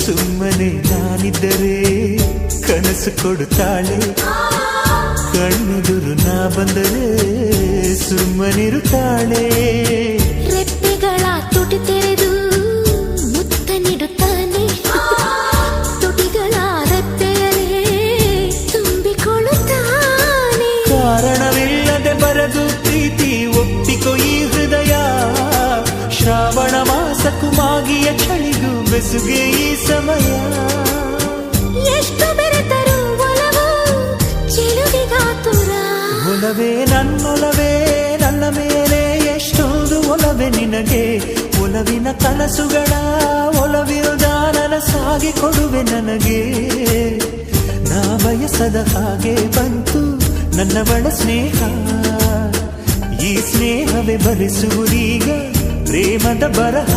ಸುಮ್ಮನೆ ನಾನಿದ್ದರೆ ಕನಸು ಕೊಡುತ್ತಾಳೆ, ಕಣ್ಣೆದುರು ನಾ ಬಂದರೆ ಸುಮ್ಮನಿರುತ್ತಾಳೆ. ರೆಪ್ಪೆಗಳ ತುಟಿ ತೆರೆದು ಮುತ್ತ ನೀಡುತ್ತಾನೆ, ತುಟಿಗಳ ರೆಪ್ಪೆಯಲೇ ತುಂಬಿಕೊಳ್ಳುತ್ತಾನೆ. ಕಾರಣವಿಲ್ಲದೆ ಬರದು ಪ್ರೀತಿ ಒಪ್ಪಿಕೊ ಈ ಹೃದಯ, ಶ್ರಾವಣ ಮಾಸಕ್ಕೂ ಮಾಗಿಯ ಚಳಿಗೂ ಬೆಸುಗೆ ಈ ಸಮಯ. ಎಷ್ಟು ಬೆರೆತರೂ ಒಲವು ಚೆಲುವಿಗಾತುರ. ಒಲವೇ ನನ್ನೊಲವೇ ನನ್ನ ಮೇಲೆ ಎಷ್ಟೊಂದು ಒಲವೇ ನಿನಗೆ, ಒಲವಿನ ಕನಸುಗಳ ಒಲವಿರುದ ನನಸಾಗಿ ಕೊಡುವೆ ನನಗೆ. ನಾ ಬಯಸದ ಹಾಗೆ ಬಂತು ನನ್ನವಳ ಸ್ನೇಹ, ಈ ಸ್ನೇಹವೇ ಭರಿಸುವುದೀಗ ಪ್ರೇಮದ ಬರಹ.